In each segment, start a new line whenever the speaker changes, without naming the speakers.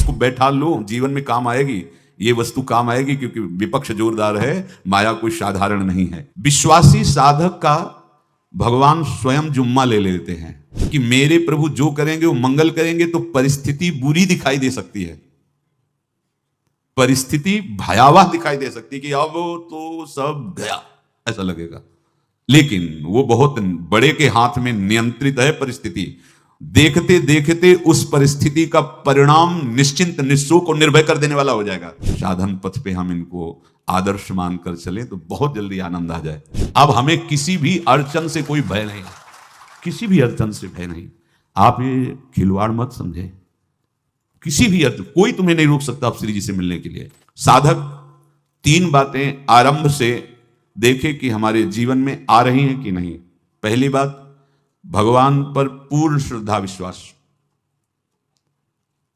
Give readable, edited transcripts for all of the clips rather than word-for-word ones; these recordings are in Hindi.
इसको बैठा लो, जीवन में काम आएगी, ये वस्तु काम आएगी, क्योंकि विपक्ष जोरदार है, माया कोई साधारण नहीं है। विश्वासी साधक का भगवान स्वयं जुम्मा ले लेते हैं कि मेरे प्रभु जो करेंगे वो मंगल करेंगे। तो परिस्थिति बुरी दिखाई दे सकती है, परिस्थिति भयावह दिखाई दे सकती है कि अब तो सब गया ऐसा लगेगा, लेकिन वो बहुत बड़े के हाथ में नियंत्रित है परिस्थिति। देखते देखते उस परिस्थिति का परिणाम निश्चिंत निःशोक और निर्भय कर देने वाला हो जाएगा। साधन पथ पे हम इनको आदर्श मानकर चले तो बहुत जल्दी आनंद आ जाए। अब हमें किसी भी अड़चन से कोई भय नहीं, किसी भी अड़चन से भय नहीं। आप ये खिलवाड़ मत समझे, किसी भी अड़चन कोई तुम्हें नहीं रोक सकता आप श्री जी से मिलने के लिए। साधक 3 बातें आरंभ से देखे कि हमारे जीवन में आ रही हैं कि नहीं। पहली बात, भगवान पर पूर्ण श्रद्धा विश्वास।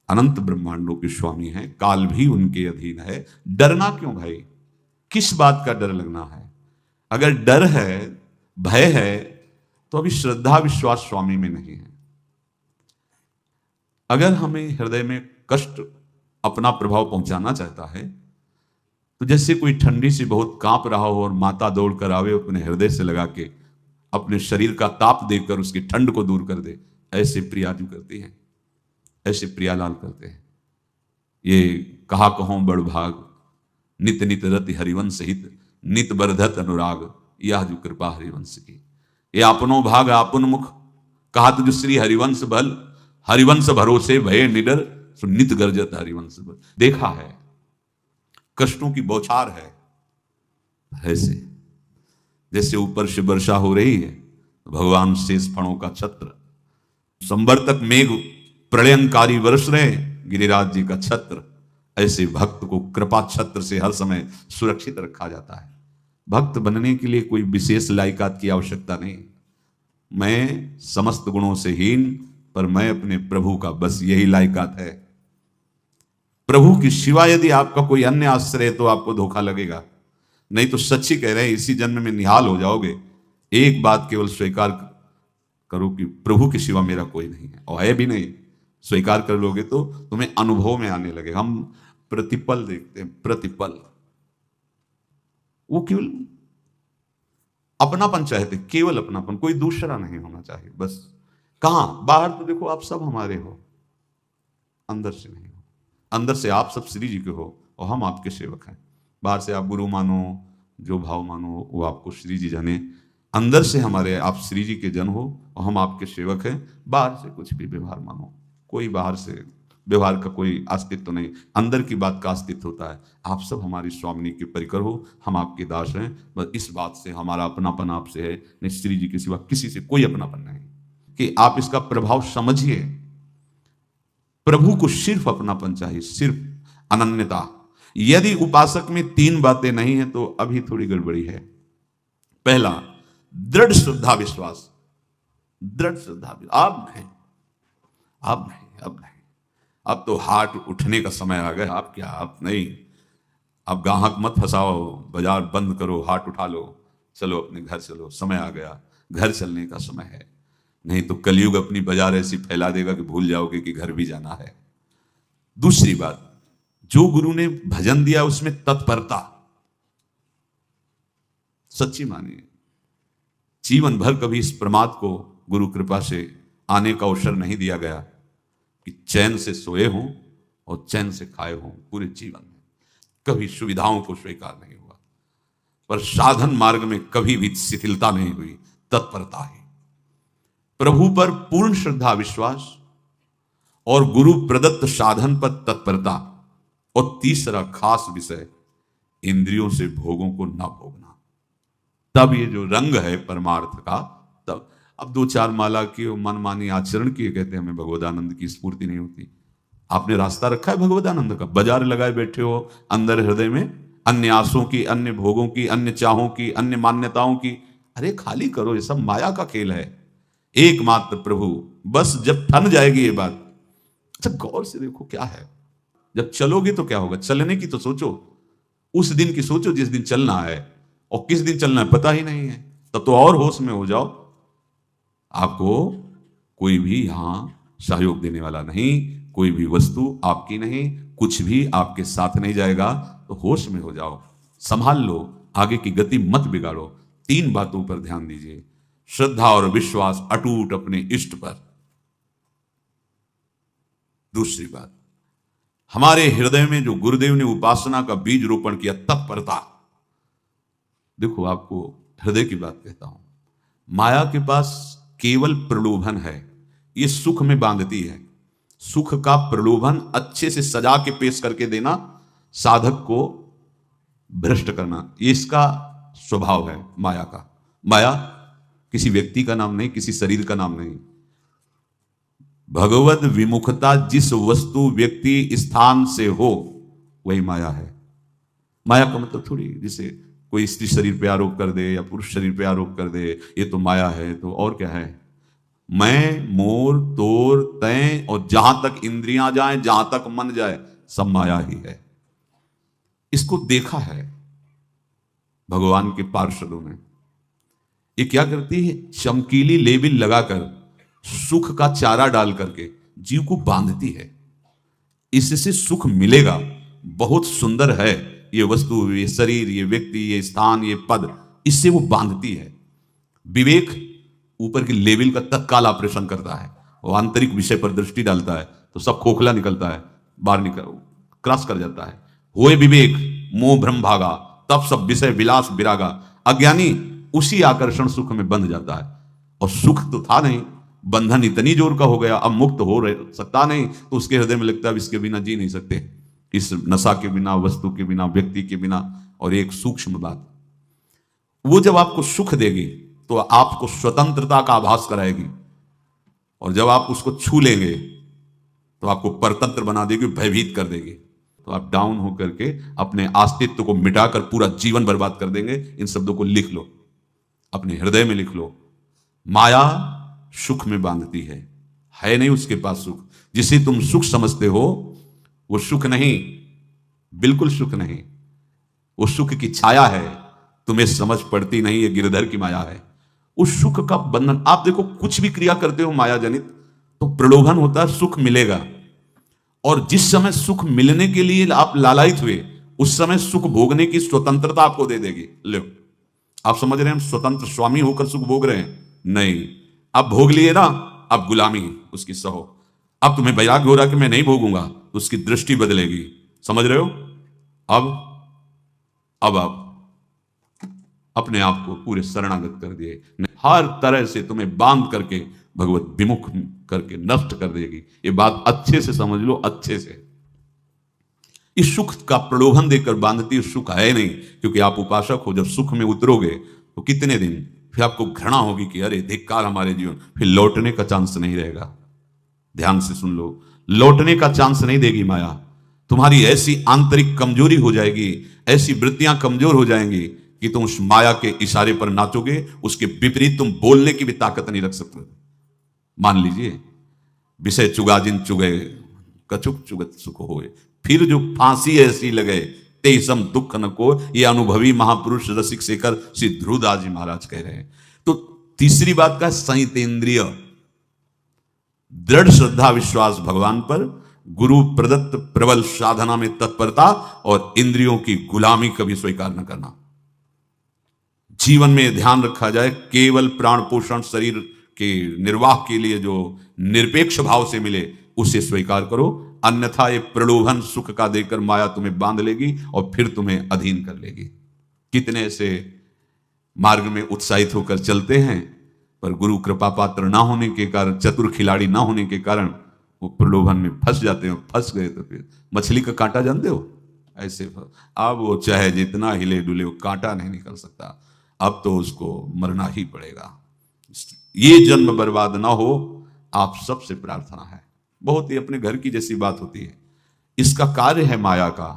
अनंत ब्रह्मांडों के स्वामी हैं, काल भी उनके अधीन है। डरना क्यों भाई, किस बात का डर लगना है? अगर डर है, भय है, तो अभी श्रद्धा विश्वास स्वामी में नहीं है। अगर हमें हृदय में कष्ट अपना प्रभाव पहुंचाना चाहता है तो जैसे कोई ठंडी से बहुत कांप रहा हो और माता दौड़ कर आवे, अपने हृदय से लगा के अपने शरीर का ताप देकर उसकी ठंड को दूर कर दे, ऐसे प्रियाजू करती हैं, ऐसे प्रियालाल करते हैं। ये कहा कहो बड़ भाग, नित नित रति हरिवंश हित, नित बरधत अनुराग, यह जो कृपा हरिवंश की। ये अपनो भाग आपन मुख, कहा तो जो श्री हरिवंश भल, हरिवंश भरोसे भय निडर, सो नित गर्जत हरिवंश बल। देखा है कष्टों की बौछार है, ऐसे जैसे ऊपर से वर्षा हो रही है, भगवान शेष फणों का छत्र, संवर्तक मेघ प्रलयंकारी वर्ष रहे, गिरिराज जी का छत्र। ऐसे भक्त को कृपा छत्र से हर समय सुरक्षित रखा जाता है। भक्त बनने के लिए कोई विशेष लायकात की आवश्यकता नहीं। मैं समस्त गुणों से हीन, पर मैं अपने प्रभु का, बस यही लायकात है। प्रभु की सिवा यदि आपका कोई अन्य आश्रय है तो आपको धोखा लगेगा। नहीं तो सच्ची कह रहे हैं, इसी जन्म में निहाल हो जाओगे। एक बात केवल स्वीकार करो कि प्रभु के सिवा मेरा कोई नहीं है, और है भी नहीं। स्वीकार कर लोगे तो तुम्हें अनुभव में आने लगे। हम प्रतिपल देखते हैं, प्रतिपल वो केवल अपनापन चाहते, केवल अपनापन, कोई दूसरा नहीं होना चाहिए बस। कहां बाहर तो देखो आप सब हमारे हो, अंदर से नहीं हो। अंदर से आप सब श्री जी के हो और हम आपके सेवक हैं। बाहर से आप गुरु मानो, जो भाव मानो वो आपको श्री जी जाने। अंदर से हमारे आप श्री जी के जन हो और हम आपके सेवक हैं। बाहर से कुछ भी व्यवहार मानो, कोई बाहर से व्यवहार का कोई अस्तित्व नहीं, अंदर की बात का अस्तित्व होता है। आप सब हमारी स्वामिनी के परिकर हो, हम आपके दास हैं। बस इस बात से हमारा अपनापन आपसे है, नहीं श्री जी के सिवा किसी से कोई अपनापन नहीं। कि आप इसका प्रभाव समझिए। प्रभु को सिर्फ अपनापन चाहिए, सिर्फ अनन्यता। यदि उपासक में 3 बातें नहीं है तो अभी थोड़ी गड़बड़ी है। पहला, दृढ़ श्रद्धा विश्वास। दृढ़ श्रद्धा, अब नहीं, अब नहीं, अब नहीं, अब तो हाथ उठने का समय आ गया। आप क्या, आप नहीं, अब गाहक मत फंसाओ, बाजार बंद करो, हाथ उठा लो, चलो अपने घर चलो, समय आ गया, घर चलने का समय है। नहीं तो कलयुग अपनी बाजार ऐसी फैला देगा कि भूल जाओगे कि घर भी जाना है। दूसरी बात, जो गुरु ने भजन दिया उसमें तत्परता, सच्ची मानिए। जीवन भर कभी इस प्रमाद को गुरु कृपा से आने का अवसर नहीं दिया गया कि चैन से सोए हों और चैन से खाए हों। पूरे जीवन में कभी सुविधाओं को स्वीकार नहीं हुआ, पर साधन मार्ग में कभी भी शिथिलता नहीं हुई, तत्परता ही। प्रभु पर पूर्ण श्रद्धा विश्वास और गुरु प्रदत्त साधन पर तत्परता। और तीसरा खास विषय, इंद्रियों से भोगों को ना भोगना। तब ये जो रंग है परमार्थ का, तब अब 2-4 माला की मनमानी आचरण किए, कहते हैं हमें भगवदानंद की स्फूर्ति नहीं होती। आपने रास्ता रखा है भगवदानंद का, बाजार लगाए बैठे हो अंदर हृदय में, अन्य आसों की, अन्य भोगों की, अन्य चाहों की, अन्य मान्यताओं की। अरे खाली करो, ये सब माया का खेल है। एकमात्र प्रभु, बस जब ठन जाएगी ये बात। अच्छा गौर से देखो क्या है, जब चलोगे तो क्या होगा। चलने की तो सोचो, उस दिन की सोचो जिस दिन चलना है, और किस दिन चलना है पता ही नहीं है। तब तो और होश में हो जाओ। आपको कोई भी यहां सहयोग देने वाला नहीं, कोई भी वस्तु आपकी नहीं, कुछ भी आपके साथ नहीं जाएगा। तो होश में हो जाओ, संभाल लो, आगे की गति मत बिगाड़ो। 3 बातों पर ध्यान दीजिए। श्रद्धा और विश्वास अटूट अपने इष्ट पर। दूसरी बात, हमारे हृदय में जो गुरुदेव ने उपासना का बीज रोपण किया, तत्परता। देखो, आपको हृदय की बात कहता हूं, माया के पास केवल प्रलोभन है, ये सुख में बांधती है। सुख का प्रलोभन अच्छे से सजा के पेश करके देना, साधक को भ्रष्ट करना, ये इसका स्वभाव है माया का। माया किसी व्यक्ति का नाम नहीं, किसी शरीर का नाम नहीं। भगवत विमुखता जिस वस्तु व्यक्ति स्थान से हो वही माया है। माया का मतलब थोड़ी जैसे कोई स्त्री शरीर पे आरोप कर दे या पुरुष शरीर पे आरोप कर दे, ये तो माया है। तो और क्या है? मैं, मोर, तोर, तय और जहां तक इंद्रियां जाएं, जहां तक मन जाए, सब माया ही है। इसको देखा है भगवान के पार्षदों ने। ये क्या करती है? चमकीली लेबिल लगाकर, सुख का चारा डाल करके जीव को बांधती है। इससे सुख मिलेगा, बहुत सुंदर है ये वस्तु, ये शरीर, ये व्यक्ति, ये स्थान, ये पद, इससे वो बांधती है। विवेक ऊपर की लेवल का तत्काल ऑपरेशन करता है, वो आंतरिक विषय पर दृष्टि डालता है तो सब खोखला निकलता है, बाहर निकल क्रॉस कर जाता है। होए विवेक मोह भ्रम भागा, तब सब विषय विलास विरागा। अज्ञानी उसी आकर्षण सुख में बंध जाता है, और सुख तो था नहीं, बंधन इतनी जोर का हो गया, अब मुक्त हो सकता नहीं, तो उसके हृदय में लगता है इसके बिना जी नहीं सकते, इस नशा के बिना, वस्तु के बिना, व्यक्ति के बिना। और एक सूक्ष्म बात, वो जब आपको सुख देगी तो आपको स्वतंत्रता का आभास कराएगी, और जब आप उसको छू लेंगे तो आपको परतंत्र बना देगी, भयभीत कर देगी। तो आप डाउन होकर के अपने अस्तित्व को मिटाकर पूरा जीवन बर्बाद कर देंगे। इन शब्दों को लिख लो, अपने हृदय में लिख लो। माया सुख में बांधती है नहीं उसके पास सुख। जिसे तुम सुख समझते हो वो सुख नहीं, बिल्कुल सुख नहीं, वो सुख की छाया है, तुम्हें समझ पड़ती नहीं, ये गिरधर की माया है। उस सुख का बंधन, आप देखो कुछ भी क्रिया करते हो माया जनित तो प्रलोभन होता है, सुख मिलेगा। और जिस समय सुख मिलने के लिए आप लालायित हुए, उस समय सुख भोगने की स्वतंत्रता आपको दे देगी। लो, आप समझ रहे हैं हम स्वतंत्र स्वामी होकर सुख भोग रहे हैं? नहीं, अब भोग लिए ना, अब गुलामी उसकी सहो। अब तुम्हें वैराग्य हो रहा कि मैं नहीं भोगूंगा, तो उसकी दृष्टि बदलेगी। समझ रहे हो? अब आप अपने आप को पूरे शरणागत कर दिए, हर तरह से तुम्हें बांध करके भगवत विमुख करके नष्ट कर देगी। ये बात अच्छे से समझ लो, अच्छे से। इस सुख का प्रलोभन देकर बांधती सुख है नहीं, क्योंकि आप उपासक हो। जब सुख में उतरोगे तो कितने दिन फिर आपको घृणा होगी कि अरे धिक्कार हमारे जीवन, फिर लौटने का चांस नहीं रहेगा। ध्यान से सुन लो, लौटने का चांस नहीं देगी माया। तुम्हारी ऐसी आंतरिक कमजोरी हो जाएगी, ऐसी वृत्तियां कमजोर हो जाएंगी कि तुम उस माया के इशारे पर नाचोगे, उसके विपरीत तुम बोलने की भी ताकत नहीं रख सकते। मान लीजिए, विषय चुगा जिन चुगे, कछुक चुगत सुख होए, फिर जो फांसी ऐसी लगे, तेसम दुख न को, ये अनुभवी महापुरुष रसिक शेखर श्री ध्रुवदास जी महाराज कह रहे हैं। तो तीसरी बात का संयतेंद्रिय, दृढ़ श्रद्धा विश्वास भगवान पर, गुरु प्रदत्त प्रबल साधना में तत्परता, और इंद्रियों की गुलामी कभी स्वीकार न करना। जीवन में ध्यान रखा जाए, केवल प्राण पोषण शरीर के निर्वाह के लिए जो निरपेक्ष भाव से मिले उसे स्वीकार करो, अन्यथा ये प्रलोभन सुख का देकर माया तुम्हें बांध लेगी और फिर तुम्हें अधीन कर लेगी। कितने से मार्ग में उत्साहित होकर चलते हैं, पर गुरु कृपा पात्र ना होने के कारण, चतुर खिलाड़ी ना होने के कारण वो प्रलोभन में फंस जाते हैं। फंस गए तो फिर मछली का कांटा जानते हो, ऐसे अब वो चाहे जितना हिले डुले, वो कांटा नहीं निकल सकता, अब तो उसको मरना ही पड़ेगा। ये जन्म बर्बाद ना हो, आप सबसे प्रार्थना है। बहुत ही अपने घर की जैसी बात होती है। इसका कार्य है माया का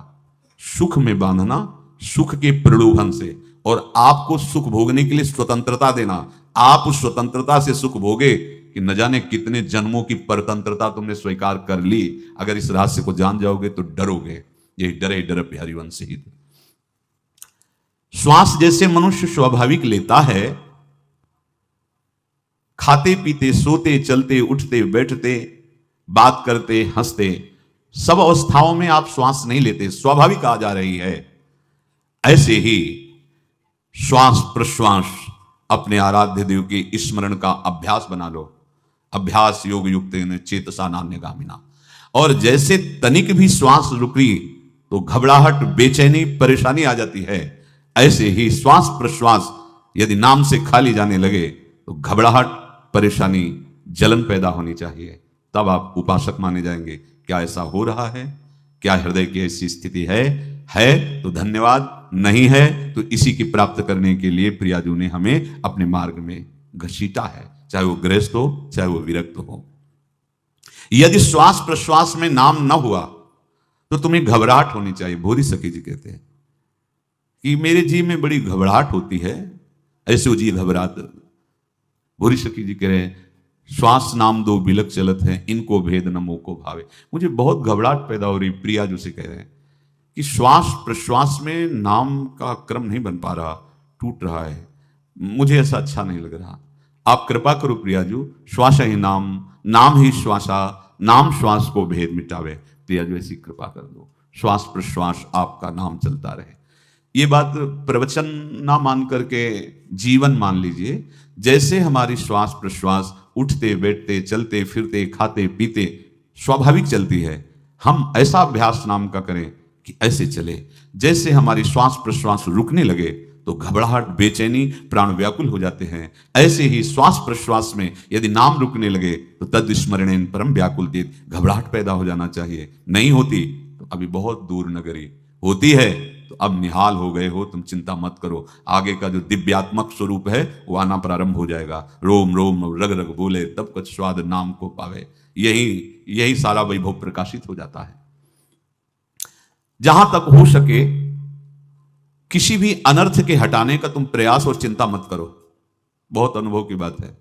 सुख में बांधना, सुख के प्रलोभन से, और आपको सुख भोगने के लिए स्वतंत्रता देना। आप उस स्वतंत्रता से सुख भोगे कि न जाने कितने जन्मों की परतंत्रता तुमने स्वीकार कर ली। अगर इस रहस्य को जान जाओगे तो डरोगे। यही डरे डर हरिवंश ही। श्वास जैसे मनुष्य स्वाभाविक लेता है, खाते पीते सोते चलते उठते बैठते बात करते, हंसते, सब अवस्थाओं में आप श्वास नहीं लेते, स्वाभाविक आ जा रही है। ऐसे ही श्वास प्रश्वास अपने आराध्य देव के स्मरण का अभ्यास बना लो। अभ्यास योग युक्त चेतसा नान्यगामिना। और जैसे तनिक भी श्वास रुकी तो घबराहट, बेचैनी, परेशानी आ जाती है, ऐसे ही श्वास प्रश्वास यदि नाम से खाली जाने लगे तो घबराहट, परेशानी, जलन पैदा होनी चाहिए। तब आप उपासक माने जाएंगे। क्या ऐसा हो रहा है? क्या हृदय की ऐसी स्थिति है तो धन्यवाद, नहीं है तो इसी की प्राप्त करने के लिए प्रियाजू ने हमें अपने मार्ग में घसीटा है, चाहे वो गृहस्थ हो, चाहे वो विरक्त हो। यदि श्वास प्रश्वास में नाम न हुआ तो तुम्हें घबराहट होनी चाहिए। भोरी सखी जी कहते हैं कि मेरे जी में बड़ी घबराहट होती है, ऐसे जी घबरात। भोरी सखी जी कह रहे हैं, श्वास नाम दो बिलक चलत है, इनको भेद न मोको भावे। मुझे बहुत घबराहट पैदा हो रही। प्रिया जी से कह रहे हैं कि श्वास प्रश्वास में नाम का क्रम नहीं बन पा रहा, टूट रहा है, मुझे ऐसा अच्छा नहीं लग रहा। आप कृपा करो प्रियाजू, श्वास ही नाम, नाम ही श्वासा, नाम श्वास को भेद मिटावे। प्रियाजू ऐसी कृपा कर दो, श्वास प्रश्वास आपका नाम चलता रहे। ये बात प्रवचन ना मान करके जीवन मान लीजिए। जैसे हमारी श्वास प्रश्वास उठते बैठते, चलते फिरते, खाते पीते स्वाभाविक चलती है, हम ऐसा अभ्यास नाम का करें कि ऐसे चले। जैसे हमारी श्वास प्रश्वास रुकने लगे तो घबराहट, बेचैनी, प्राण व्याकुल हो जाते हैं, ऐसे ही श्वास प्रश्वास में यदि नाम रुकने लगे तो तद स्मरणेन परम व्याकुल देत, घबराहट पैदा हो जाना चाहिए। नहीं होती तो अभी बहुत दूर नगरी, होती है तो अब निहाल हो गए हो, तुम चिंता मत करो। आगे का जो दिव्यात्मक स्वरूप है वो आना प्रारंभ हो जाएगा। रोम रोम रग रग बोले तब कुछ स्वाद नाम को पावे। यही सारा वैभव प्रकाशित हो जाता है। जहां तक हो सके किसी भी अनर्थ के हटाने का तुम प्रयास और चिंता मत करो। बहुत अनुभव की बात है।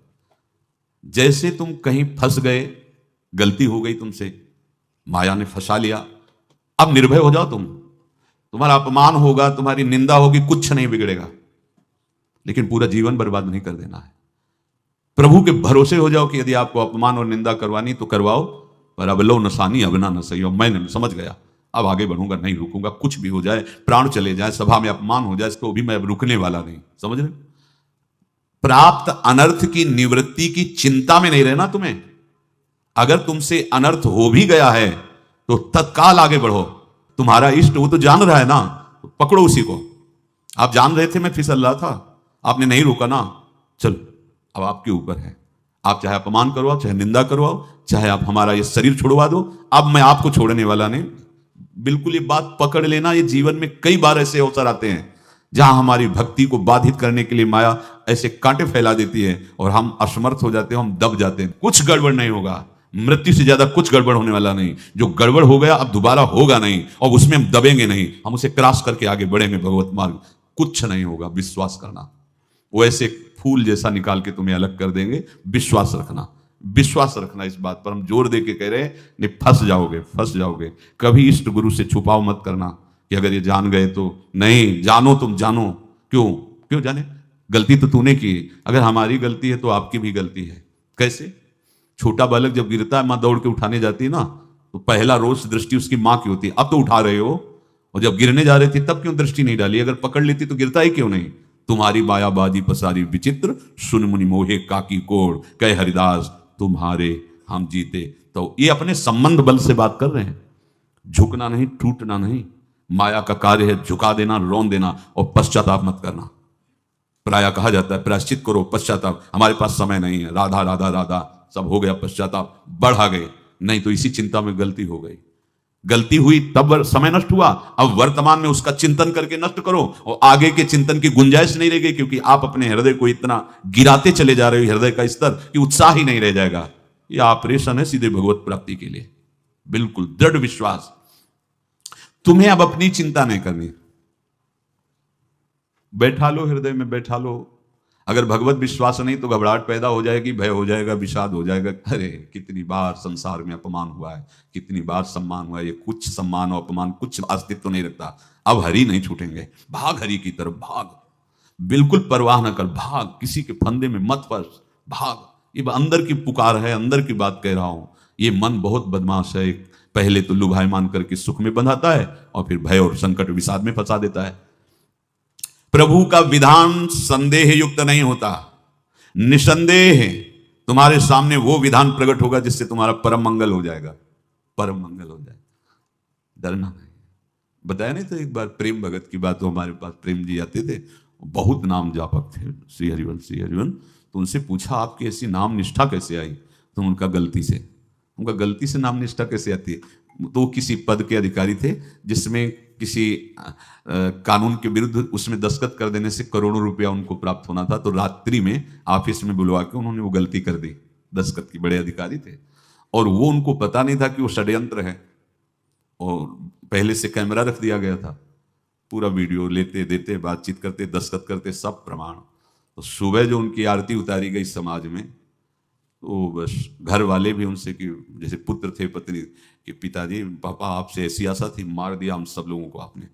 जैसे तुम कहीं फंस गए, गलती हो गई तुमसे, माया ने फंसा लिया, अब निर्भय हो जाओ। तुम्हारा अपमान होगा, तुम्हारी निंदा होगी, कुछ नहीं बिगड़ेगा, लेकिन पूरा जीवन बर्बाद नहीं कर देना है। प्रभु के भरोसे हो जाओ कि यदि आपको अपमान और निंदा करवानी तो करवाओ, पर अब लो नसानी अबना न सही हो। मैं समझ गया, अब आगे बढ़ूंगा, नहीं रुकूंगा, कुछ भी हो जाए, प्राण चले जाए, सभा में अपमान हो जाए, इसको भी मैं अब रुकने वाला नहीं। समझ रहे? प्राप्त अनर्थ की निवृत्ति की चिंता में नहीं रहना तुम्हें। अगर तुमसे अनर्थ हो भी गया है तो तत्काल आगे बढ़ो। तुम्हारा इष्ट वो तो जान रहा है ना, तो पकड़ो उसी को। आप जान रहे थे मैं फिसल रहा था, आपने नहीं रोका ना, चलो अब आपके ऊपर है। आप चाहे अपमान करवाओ, चाहे निंदा करवाओ, चाहे आप हमारा ये शरीर छुड़वा दो, अब मैं आपको छोड़ने वाला नहीं। बिल्कुल ये बात पकड़ लेना। ये जीवन में कई बार ऐसे अवसर आते हैं जहां हमारी भक्ति को बाधित करने के लिए माया ऐसे कांटे फैला देती है और हम असमर्थ हो जाते हैं, हम दब जाते हैं। कुछ गड़बड़ नहीं होगा, मृत्यु से ज्यादा कुछ गड़बड़ होने वाला नहीं। जो गड़बड़ हो गया अब दोबारा होगा नहीं, और उसमें हम दबेंगे नहीं, हम उसे क्रॉस करके आगे बढ़ेंगे भगवत मार्ग। कुछ नहीं होगा, विश्वास करना। वो ऐसे फूल जैसा निकाल के तुम्हें अलग कर देंगे। विश्वास रखना, विश्वास रखना। इस बात पर हम जोर दे के कह रहे हैं, नहीं फंस जाओगे, फंस जाओगे। कभी इष्ट गुरु से छुपाओ मत करना कि अगर ये जान गए तो। नहीं, जानो, तुम जानो। क्यों जाने? गलती तो तूने की। अगर हमारी गलती है तो आपकी भी गलती है। कैसे? छोटा बालक जब गिरता है, मां दौड़ के उठाने जाती है ना, तो पहला रोज दृष्टि उसकी मां की होती है, अब तो उठा रहे हो, और जब गिरने जा रहे थे तब क्यों दृष्टि नहीं डाली? अगर पकड़ लेती तो गिरता ही क्यों नहीं? तुम्हारी मायाबाजी पसारी विचित्र, सुन मुनि मोहे काकी कोड़, कह हरिदास तुम्हारे हम जीते। तो ये अपने संबंध बल से बात कर रहे हैं। झुकना नहीं, टूटना नहीं। माया का कार्य है झुका देना, रोन देना, और पश्चाताप मत करना। प्राय कहा जाता है प्रायश्चित करो, पश्चाताप। हमारे पास समय नहीं है। राधा राधा राधा सब हो गया, पश्चाताप बढ़ा गए। नहीं तो इसी चिंता में गलती हो गई, गलती हुई तब समय नष्ट हुआ। अब वर्तमान में उसका चिंतन करके नष्ट करो, और आगे के चिंतन की गुंजाइश नहीं रह गई, क्योंकि आप अपने हृदय को इतना गिराते चले जा रहे हो, हृदय का स्तर, कि उत्साह ही नहीं रह जाएगा। यह ऑपरेशन है सीधे भगवत प्राप्ति के लिए। बिल्कुल दृढ़ विश्वास। तुम्हें अब अपनी चिंता नहीं करनी। बैठा लो, हृदय में बैठा लो। अगर भगवत विश्वास नहीं तो घबराहट पैदा हो जाएगी, भय हो जाएगा, विषाद हो जाएगा। अरे कितनी बार संसार में अपमान हुआ है, कितनी बार सम्मान हुआ है। ये कुछ सम्मान और अपमान कुछ अस्तित्व नहीं रखता। अब हरि नहीं छूटेंगे। भाग हरि की तरफ, भाग। बिल्कुल परवाह न कर, भाग। किसी के फंदे में मत फंस, भाग। ये अंदर की पुकार है, अंदर की बात कह रहा हूं। ये मन बहुत बदमाश है। पहले तो लुभायमान करके सुख में बंधाता है और फिर भय और संकट विषाद में फंसा देता है। प्रभु का विधान संदेह युक्त नहीं होता। निसंदेह तुम्हारे सामने वो विधान प्रकट होगा जिससे तुम्हारा परम मंगल हो जाएगा, परम मंगल हो जाएगा। डरना नहीं। बताया नहीं तो एक बार प्रेम भगत की बात, तो हमारे पास प्रेम जी आते थे, बहुत नाम जापक थे, श्री हरिवंश श्री हरिवंश। तो उनसे पूछा आपकी ऐसी नाम निष्ठा कैसे आई? तो उनका गलती से नाम निष्ठा कैसे आती है? तो वो किसी पद के अधिकारी थे जिसमें किसी कानून के विरुद्ध उसमें दस्तखत कर देने से करोड़ों रुपया उनको प्राप्त होना था। तो रात्रि में ऑफिस में बुलवा के उन्होंने वो गलती कर दी। दस्तखत की बड़े अधिकारी थे और वो उनको पता नहीं था कि वो षड्यंत्र है, और पहले से कैमरा रख दिया गया था। पूरा वीडियो लेते देते, बातचीत करते, दस्तखत करते, सब प्रमाण। तो सुबह जो उनकी आरती उतारी गई समाज में, तो बस घर वाले भी उनसे कि जैसे पुत्र थे पत्नी कि पिताजी पापा आपसे ऐसी आशा थी, मार दिया हम सब लोगों को आपने।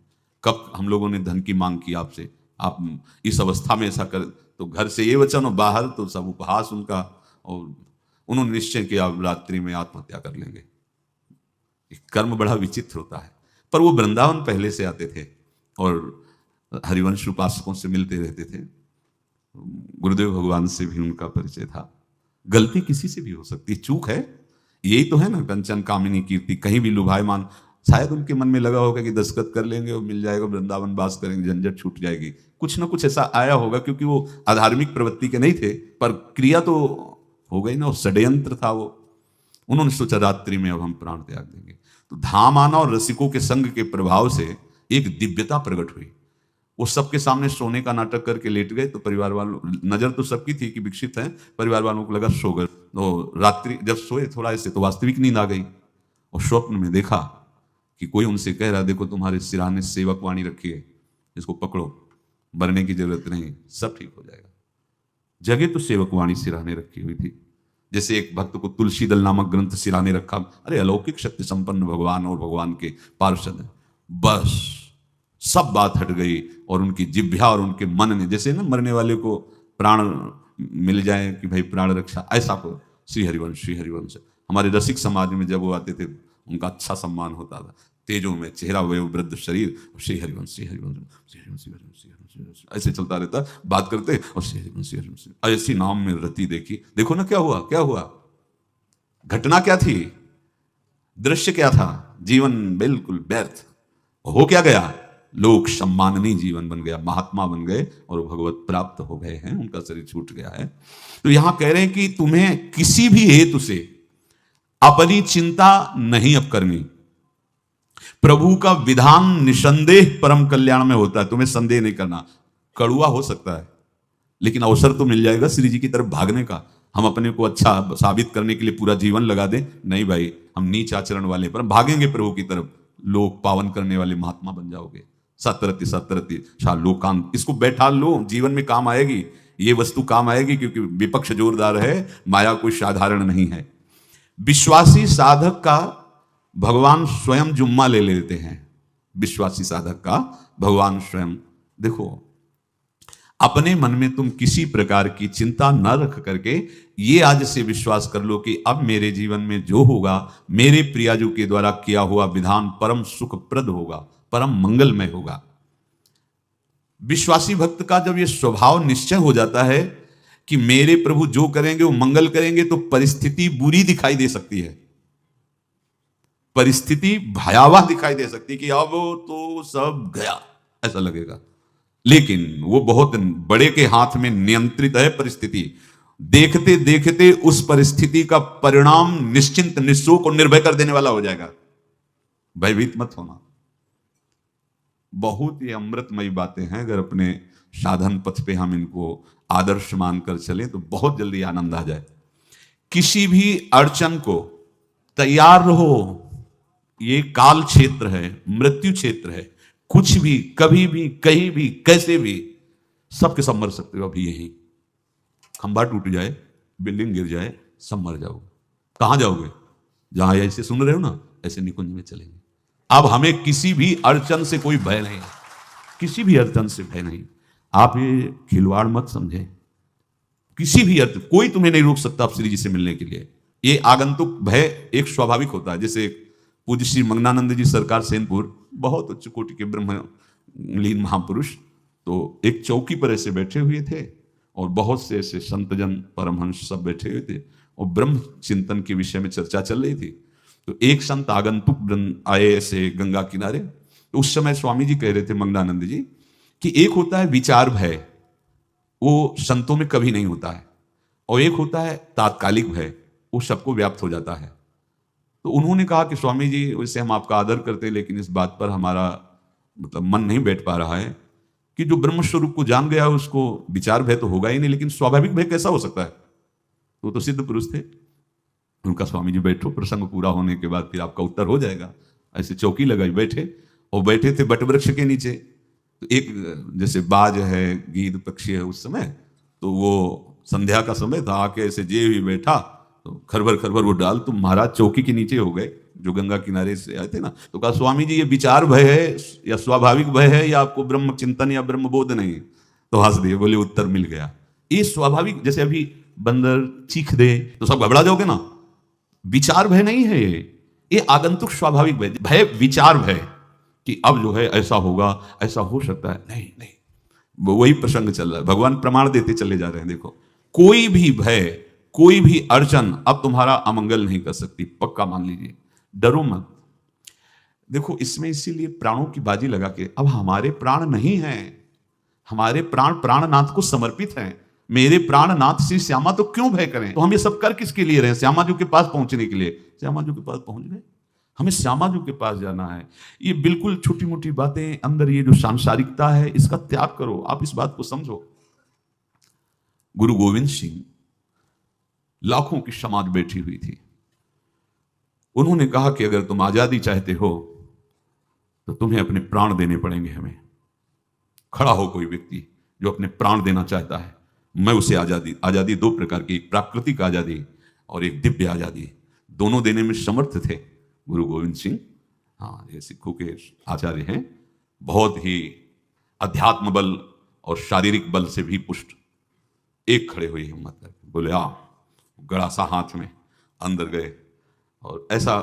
कब हम लोगों ने धन की मांग की आपसे, आप इस अवस्था में ऐसा कर। तो घर से ये वचन और बाहर तो सब उपहास उनका, और उन्होंने निश्चय किया अब रात्रि में आत्महत्या कर लेंगे। कर्म बड़ा विचित्र होता है। पर वो वृंदावन पहले से आते थे और हरिवंश उपासकों से मिलते रहते थे। गुरुदेव भगवान से भी उनका परिचय था। गलती किसी से भी हो सकती है, चूक है। यही तो है ना, कंचन कामिनी कीर्ति, कहीं भी लुभायमान। शायद उनके मन में लगा होगा कि दस्तखत कर लेंगे और मिल जाएगा, वृंदावन वास करेंगे, झंझट छूट जाएगी। कुछ ना कुछ ऐसा आया होगा, क्योंकि वो अधार्मिक प्रवृत्ति के नहीं थे, पर क्रिया तो हो गई ना, वो षड्यंत्र था वो। उन्होंने सोचा रात्रि में अब हम प्राण त्याग देंगे। तो धाम आना और रसिकों के संग के प्रभाव से एक दिव्यता प्रकट हुई। वो सबके सामने सोने का नाटक करके लेट गए। तो परिवार वालों, नजर तो सबकी थी कि विकसित है, परिवार वालों को लगा सो गए। तो रात्रि जब सोए थोड़ा ऐसे, तो वास्तविक नींद आ गई और स्वप्न में देखा कि कोई उनसे कह रहा, देखो तुम्हारे सिरहाने सेवक वाणी रखी है, इसको पकड़ो, मरने की जरूरत नहीं, सब ठीक हो जाएगा। जगह तो सेवक वाणी सिरहाने रखी हुई थी। जैसे एक भक्त को तुलसी दल नामक ग्रंथ सिरहाने रखा, अरे अलौकिक शक्ति संपन्न भगवान और भगवान के पार्षद है। बस सब बात हट गई और उनकी जिह्वा और उनके मन ने, जैसे ना मरने वाले को प्राण मिल जाए कि भाई प्राण रक्षा, ऐसा को श्री हरिवंश श्री हरिवंश। हमारे रसिक समाज में जब वो आते थे उनका अच्छा सम्मान होता था। तेजों में चेहरा, वयो वृद्ध शरीर, श्री हरिवंश श्री हरिवंश श्री हरिवंश श्री हरिवंश श्री हरिवंश, ऐसे चलता रहता, बात करते और श्री हरिवंश श्री हरिवंश। ऐसी नाम में रति देखी। देखो ना क्या हुआ, क्या हुआ, घटना क्या थी, दृश्य क्या था, जीवन बिल्कुल व्यर्थ हो क्या गया, लोक सम्माननीय जीवन बन गया, महात्मा बन गए और भगवत प्राप्त हो गए हैं, उनका शरीर छूट गया है। तो यहां कह रहे हैं कि तुम्हें किसी भी हेतु से अपनी चिंता नहीं अब करनी। प्रभु का विधान निसंदेह परम कल्याण में होता है, तुम्हें संदेह नहीं करना। कड़ुआ हो सकता है लेकिन अवसर तो मिल जाएगा श्री जी की तरफ भागने का। हम अपने को अच्छा साबित करने के लिए पूरा जीवन लगा दें, नहीं भाई, हम नीच आचरण वाले पर भागेंगे प्रभु की तरफ, लोक पावन करने वाले महात्मा बन जाओगे। सतरति सतरति शाह लोकांत, इसको बैठा लो, जीवन में काम आएगी, ये वस्तु काम आएगी, क्योंकि विपक्ष जोरदार है, माया कोई साधारण नहीं है। विश्वासी साधक का भगवान स्वयं जुम्मा ले लेते हैं। विश्वासी साधक का भगवान स्वयं, देखो अपने मन में तुम किसी प्रकार की चिंता न रख करके ये आज से विश्वास कर लो कि अब मेरे जीवन में जो होगा, मेरे प्रियाजू के द्वारा किया हुआ विधान परम सुखप्रद होगा, परम मंगलमय होगा। विश्वासी भक्त का जब ये स्वभाव निश्चय हो जाता है कि मेरे प्रभु जो करेंगे वो मंगल करेंगे, तो परिस्थिति बुरी दिखाई दे सकती है, परिस्थिति भयावह दिखाई दे सकती है कि अब तो सब गया ऐसा लगेगा। लेकिन वो बहुत बड़े के हाथ में नियंत्रित है परिस्थिति। देखते देखते उस परिस्थिति का परिणाम निश्चिंत, निःशोक और निर्भय कर देने वाला हो जाएगा। भयभीत मत होना। बहुत ही अमृतमयी बातें हैं, अगर अपने साधन पथ पे हम इनको आदर्श मानकर चले तो बहुत जल्दी आनंद आ जाए। किसी भी अड़चन को तैयार रहो, ये काल क्षेत्र है, मृत्यु क्षेत्र है। कुछ भी, कभी भी, कहीं भी, कैसे भी, सबके सब मर सकते हो। अभी यही खंभा टूट जाए, बिल्डिंग गिर जाए, सब मर जाओगे। कहां जाओगे? जहां ऐसे सुन रहे हो ना, ऐसे निकुंज में चलेंगे। अब हमें किसी भी अड़चन से कोई भय नहीं, किसी भी अड़चन से भय नहीं। आप ये खिलवाड़ मत समझें। किसी भी अर्थ कोई तुम्हें नहीं रोक सकता आप श्री जी से मिलने के लिए। ये आगंतुक भय एक स्वाभाविक होता है। जैसे पूज्य श्री मंगनानंद जी सरकार सेनपुर, बहुत उच्च कोटि के ब्रह्मलीन महापुरुष, तो एक चौकी पर ऐसे बैठे हुए थे और बहुत से ऐसे संतजन परमहंस सब बैठे हुए थे और ब्रह्म चिंतन के विषय में चर्चा चल रही थी। तो एक संत आगंतुक आए ऐसे गंगा किनारे। तो उस समय स्वामी जी कह रहे थे मंगनानंद जी कि एक होता है विचार भय, वो संतों में कभी नहीं होता है, और एक होता है तात्कालिक भय, वो सबको व्याप्त हो जाता है। तो उन्होंने कहा कि स्वामी जी वैसे हम आपका आदर करते हैं, लेकिन इस बात पर हमारा मतलब मन नहीं बैठ पा रहा है कि जो ब्रह्म स्वरूप को जान गया उसको विचार भय तो होगा ही नहीं, लेकिन स्वाभाविक भय कैसा हो सकता है? तो सिद्ध पुरुष थे। उनका स्वामी जी बैठो, प्रसंग पूरा होने के बाद फिर आपका उत्तर हो जाएगा। ऐसे चौकी लगाई बैठे, और बैठे थे बटवृक्ष के नीचे। तो एक जैसे बाज है, गीद पक्षी है, उस समय तो वो संध्या का समय था, आके ऐसे जे भी बैठा तो खरबर खरबर वो डाल, तो महाराज चौकी के नीचे हो गए जो गंगा किनारे से आए थे ना। तो कहा स्वामी जी ये विचार भय है या स्वाभाविक भय है या आपको ब्रह्म चिंतन या ब्रह्म बोध नहीं? तो हंस दिए, बोले उत्तर मिल गया। ये स्वाभाविक, जैसे अभी बंदर चीख दे तो सब घबरा जाओगे ना, विचार भय नहीं है ये आगंतुक स्वाभाविक भय। भय विचार भय कि अब जो है ऐसा होगा, ऐसा हो सकता है, नहीं नहीं, वही प्रसंग चल रहा है। भगवान प्रमाण देते चले जा रहे हैं। देखो, कोई भी भय, कोई भी अड़चन अब तुम्हारा अमंगल नहीं कर सकती, पक्का मान लीजिए, डरो मत। देखो इसमें इसीलिए प्राणों की बाजी लगा के, अब हमारे प्राण नहीं हैं, हमारे प्राण प्राणनाथ को समर्पित हैं। मेरे प्राणनाथ श्री श्यामा, तो क्यों भय करें? तो हम ये सब कर किसके लिए रहे? श्यामा जी के पास पहुंचने के लिए। श्यामा जी के पास पहुंच गए, हमें श्यामा जी के पास जाना है। ये बिल्कुल छोटी मोटी बातें, अंदर ये जो सांसारिकता है इसका त्याग करो। आप इस बात को समझो। गुरु गोविंद सिंह, लाखों की समाज बैठी हुई थी, उन्होंने कहा कि अगर तुम आजादी चाहते हो तो तुम्हें अपने प्राण देने पड़ेंगे हमें। खड़ा हो कोई व्यक्ति जो अपने प्राण देना चाहता है, मैं उसे आजादी, आजादी दो प्रकार की, एक प्राकृतिक आजादी और एक दिव्य आजादी, दोनों देने में समर्थ थे गुरु गोविंद सिंह। हाँ, ये सिखों के आचार्य हैं, बहुत ही अध्यात्म बल और शारीरिक बल से भी पुष्ट। एक खड़े हुए हिम्मत करके बोले आ, गड़ा सा हाथ में, अंदर गए और ऐसा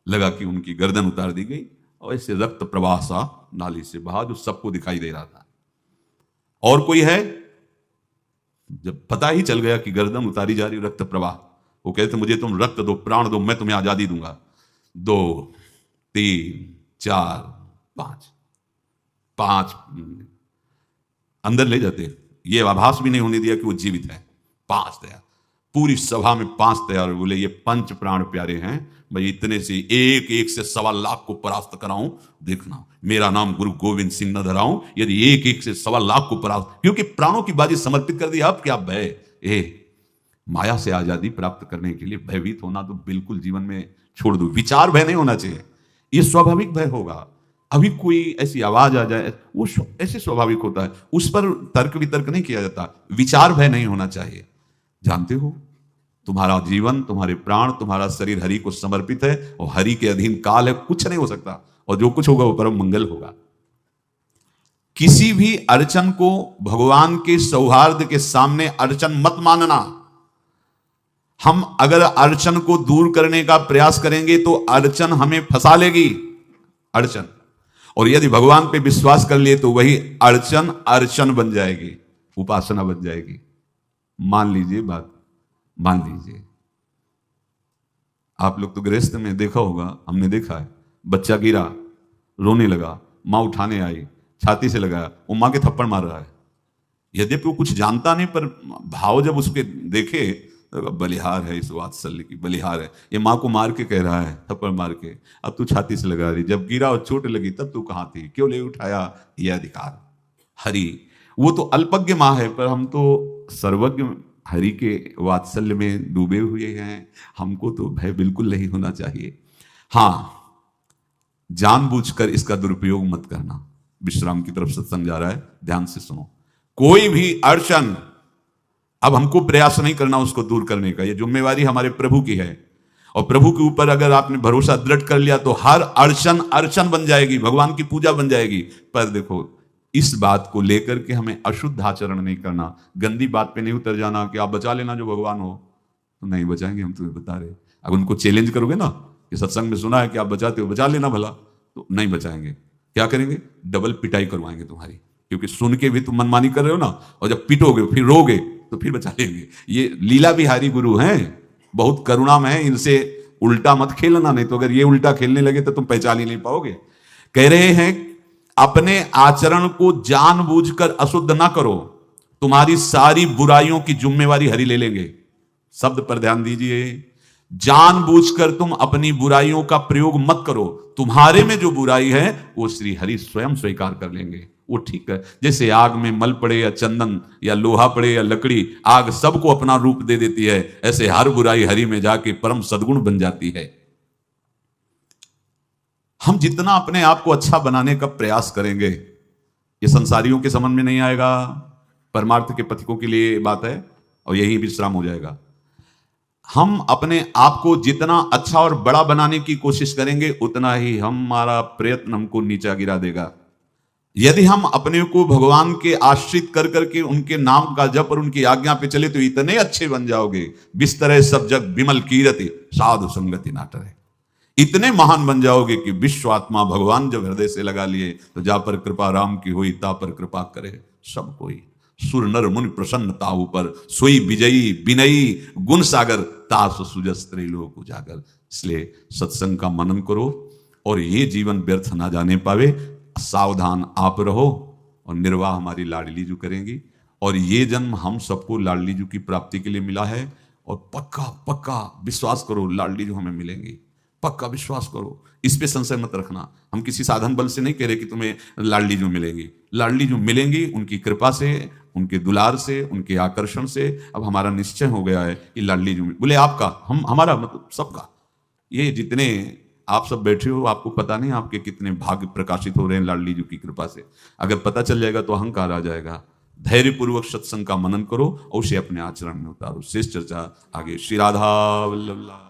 लगा कि उनकी गर्दन उतार दी गई और ऐसे रक्त प्रवाह सा नाली से बहा, जो सबको दिखाई दे रहा था। और कोई है? जब पता ही चल गया कि गर्दन उतारी जा रही, रक्त प्रवाह, वो कहते मुझे तुम रक्त दो, प्राण दो, मैं तुम्हें आजादी दूंगा। 2 3 4 5 अंदर ले जाते, ये आभास भी नहीं होने दिया कि वो जीवित है। 5 तैयार, पूरी सभा में 5 तैयार। बोले ये पंच प्राण प्यारे हैं भाई, इतने से एक एक से 1.25 लाख को परास्त कराऊं, देखना मेरा नाम गुरु गोविंद सिंह न धराऊं यदि एक एक से 1.25 लाख को परास्त, क्योंकि प्राणों की बाजी समर्पित कर दी। अब क्या भय? माया से आजादी प्राप्त करने के लिए भयभीत होना तो बिल्कुल जीवन में छोड़ दो। विचार भय नहीं होना चाहिए, ये स्वाभाविक भय होगा। अभी कोई ऐसी आवाज आ जाए, वो ऐसे स्वाभाविक होता है, उस पर तर्क वितर्क नहीं किया जाता। विचार भय नहीं होना चाहिए। जानते हो, तुम्हारा जीवन, तुम्हारे प्राण, तुम्हारा शरीर हरि को समर्पित है और हरि के अधीन काल है, कुछ नहीं हो सकता, और जो कुछ होगा वो परम मंगल होगा। किसी भी अड़चन को भगवान के सौहार्द के सामने अड़चन मत मानना। हम अगर अड़चन को दूर करने का प्रयास करेंगे तो अड़चन हमें फंसा लेगी, अड़चन। और यदि भगवान पे विश्वास कर लिए तो वही अड़चन अर्चन बन जाएगी, उपासना बन जाएगी। मान लीजिए बात, मान लीजिए आप लोग तो गृहस्थ में देखा होगा, हमने देखा है, बच्चा गिरा, रोने लगा, मां उठाने आई, छाती से लगाया, वो मां के थप्पड़ मार रहा है। यद्यपि वो कुछ जानता नहीं, पर भाव जब उसके देखे, बलिहार है इस वात्सल्य की, बलिहार है, ये मां को मार के कह रहा है, थप्पड़ मार के, अब तू छाती से लगा रही, जब गिरा और चोट लगी तब तू कहां थी, क्यों ले उठाया, यह अधिकार। हरि वो तो अल्पज्ञ मां है, पर हम तो सर्वज्ञ हरि के वात्सल्य में डूबे हुए हैं। हमको तो भय बिल्कुल नहीं होना चाहिए। हां, जानबूझकर इसका दुरुपयोग मत करना। विश्राम की तरफ सत्संग जा रहा है, ध्यान से सुनो। कोई भी अड़चन अब हमको प्रयास नहीं करना उसको दूर करने का, ये जिम्मेवारी हमारे प्रभु की है। और प्रभु के ऊपर अगर आपने भरोसा दृढ़ कर लिया तो हर अड़चन अर्चन बन जाएगी, भगवान की पूजा बन जाएगी। पर देखो, इस बात को लेकर के हमें अशुद्ध आचरण नहीं करना, गंदी बात पे नहीं उतर जाना कि आप बचा लेना जो भगवान हो, तो नहीं बचाएंगे, हम तुम्हें बता रहे। अगर उनको चैलेंज करोगे ना कि सत्संग में सुना है कि आप बचाते हो, बचा लेना भला, तो नहीं बचाएंगे। क्या करेंगे? डबल पिटाई करवाएंगे तुम्हारी, क्योंकि सुन के भी तुम मनमानी कर रहे हो ना, और जब पिटोगे फिर रोगे तो फिर बचा लेंगे। ये लीला बिहारी गुरु हैं, बहुत करुणा में है, इनसे उल्टा मत खेलना, नहीं तो अगर ये उल्टा खेलने लगे तो तुम पहचान ही नहीं पाओगे। कह रहे हैं अपने आचरण को जानबूझकर अशुद्ध ना करो, तुम्हारी सारी बुराइयों की जिम्मेवारी हरि ले लेंगे। शब्द पर ध्यान दीजिए, जानबूझकर तुम अपनी बुराइयों का प्रयोग मत करो, तुम्हारे में जो बुराई है वो श्री हरि स्वयं स्वीकार कर लेंगे। वो ठीक है, जैसे आग में मल पड़े या चंदन या लोहा पड़े या लकड़ी, आग सबको अपना रूप दे देती है, ऐसे हर बुराई हरि में जाके परम सद्गुण बन जाती है। हम जितना अपने आप को अच्छा बनाने का प्रयास करेंगे, ये संसारियों के समझ में नहीं आएगा, परमार्थ के पथिकों के लिए बात है, और यही विश्राम हो जाएगा। हम अपने आप को जितना अच्छा और बड़ा बनाने की कोशिश करेंगे, उतना ही हमारा प्रयत्न हमको नीचा गिरा देगा। यदि हम अपने को भगवान के आश्रित कर करके उनके नाम का जप और उनकी आज्ञा पे चले, तो इतने अच्छे बन जाओगे, बिस्तरे सब जग विमल कीरति साधु संगति नाटर है। इतने महान बन जाओगे कि विश्व आत्मा भगवान जब हृदय से लगा लिए, तो जा पर कृपा राम की हुई, ता पर कृपा करे सब कोई। सुर नर मुनि प्रसन्न ताहु पर, सोई विजयी विनयी गुण सागर, तास सुजस त्रैलोक उजागर। इसलिए सत्संग का मनन करो, और ये जीवन व्यर्थ ना जाने पावे, सावधान आप रहो, और निर्वाह हमारी लाडली जू करेंगी। और ये जन्म हम सबको लाडली जू की प्राप्ति के लिए मिला है, और पक्का पक्का विश्वास करो लाडली जू हमें मिलेंगी, पक्का विश्वास करो, इस पे संशय मत रखना। हम किसी साधन बल से नहीं कह रहे कि तुम्हें लाडली जो मिलेंगी, लाडली जो मिलेंगी उनकी कृपा से, उनके दुलार से, उनके आकर्षण से। अब हमारा निश्चय हो गया है कि लाडली जो बोले आपका, हम हमारा मतलब सबका। ये जितने आप सब बैठे हो, आपको पता नहीं आपके कितने भाग्य प्रकाशित हो रहे हैं लाडली जी की कृपा से। अगर पता चल जाएगा तो अहंकार आ जाएगा। धैर्यपूर्वक सत्संग का मनन करो और उसे अपने आचरण में उतारो। शेष चर्चा आगे। श्री राधा वल्लभ।